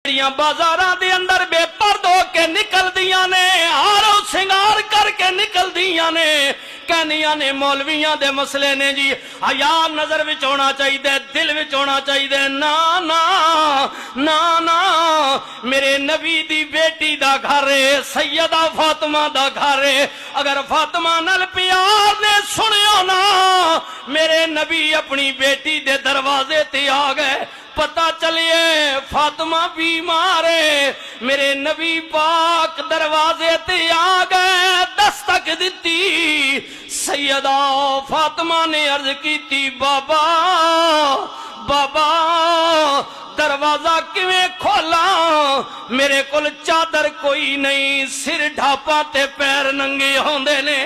बाजारां दे अंदर बेपर्द होके निकलदियां ने, हारो सिंगार करके निकलदियां ने, कहनियां ने मौलवियां दे मसले ने जी। हया नजर विच होना चाहिए, दिल विच होना चाहिए। ना ना ना ना, मेरे नबी दी बेटी दा घर है, सैयदा फातिमा दा घर है। अगर फातिमा नाल प्यार ने सुनियो ना, मेरे नबी अपनी बेटी दे दरवाजे ते आ गए। पता चलिए फातिमा बीमार है, मेरे नबी पाक दरवाजे ते आ गए, दस्तक दी। सैयदा फातिमा ने अर्ज की, बाबा बाबा दरवाजा किवें खोला, मेरे कोल चादर कोई नहीं, सिर ढापा ते पैर नंगे होंदे ने,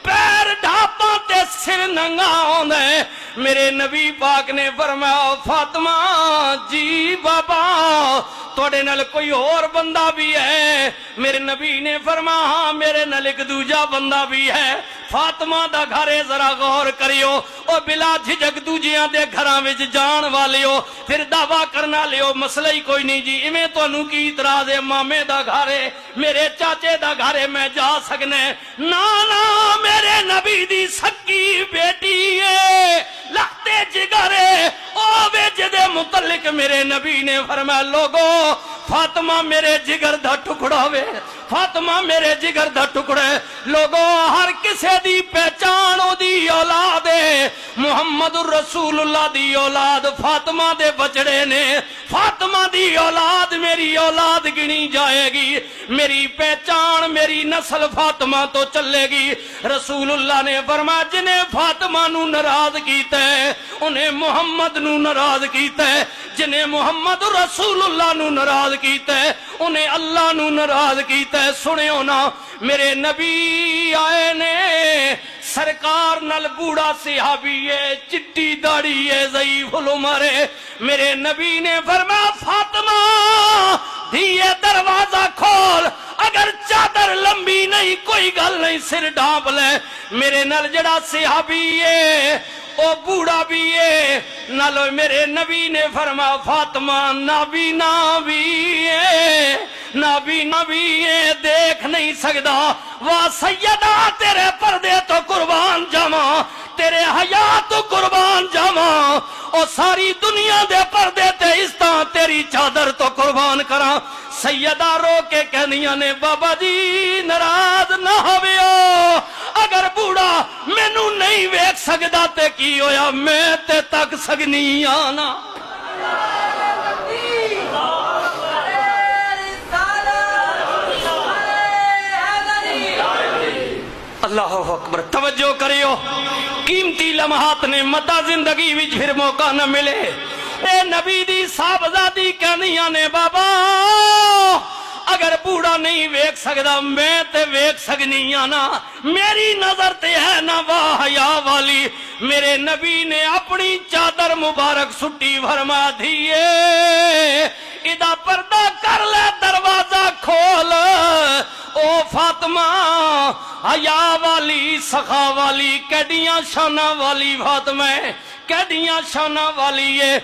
पैर ढापा ते सिर नंगा होंदा है। मेरे नबी पाक ने फरमाया, फातिमा जी बाबा थोड़े नाल कोई और बंदा भी है? मेरे नबी ने फरमाया, हाँ मेरे नाल एक दूजा बंदा भी है। फातिमा दा घर है, जरा गौर करियो, ओ बिला झिझक दूजियां दे घरां विच जान वालियो, फिर दावा करना लियो मसला ही कोई नहीं जी। इवें तुहानू की इतराज है? मामे दा घर है, मेरे चाचे दा घर है, मैं जा सकने? ना ना, मेरे नबी दी सक्की बेटी है, लगते जिगर है, ओ वे जिदे मुतल्लिक मेरे नबी ने फरमाया, लोगो फातिमा मेरे जिगर दा टुकड़ा वे, फातिमा मेरे जिगर दा टुकड़ा। लोगो हर किसे दी पहचान ओदी औलाद है, मुहम्मद रसूलुल्लाह दी औलाद फातिमा दे बचड़े ने। फातिमा दी औलाद मेरी औलाद गिनी जाएगी, मेरी पहचान मेरी नस्ल फातिमा तो चलेगी। रसूलुल्लाह ने फरमाया, जिन्हें फातिमा नू नाराज कीता है उन्हें मुहम्मद नू नाराज कीता है, जिन्हें मुहम्मद रसूलुल्लाह नू नाराज कीता है उन्हें अल्लाह नू नाराज कीता है। सुनियो ना, मेरे नबी आए ने, सरकार नल बूढ़ा सिहाबी है, चिट्टी दाढ़ी है, ज़ईफ़ उम्र है। मेरे नबी ने फरमाया, फातिमा धीए दरवाजा खोल, अगर चादर लंबी नहीं कोई गल नहीं, सिर ढांप ले। मेरे नल जड़ा सिहाबी है ओ बूढ़ा भी है, नालो मेरे नबी ने फरमाया, फातिमा नाबी नाबी है, नाबी नबी है, देख नहीं सकता। वाह सैयदा तेरे पर्दे तो कुर्बान जावा, तेरे हया तो कुर्बान जावा, और सारी दुनिया दे पर्दे ते इस्ता तेरी चादर तो कुर्बान करा। सैयदा रो के कहनिया ने, बाबा जी नाराज ना होवियो, अगर बूढ़ा मैनू नहीं वेख सकदा ते की होया, मैं ते तक सकनी आना। अल्लाह अकबर, तवज्जो करियो, कीमती लम्हात ने मता जिंदगी विच फिर मौका न मिले। ए नबी दी साहबजादी कहनिया ने, बाबा अगर बूढ़ा नहीं वेख सकदा मैं ते वेख सकनी आ ना, मेरी नजर ते है ना वाह हया वाली। मेरे नबी ने अपनी चादर मुबारक सुट्टी, फरमा दिए इदा पर्दा कर ले, दरवाजा खोल। ओ फातिमा हया वाली, सखा वाली, कैडियां शाना वाली फातिमा, कैडियां शाना वाली है।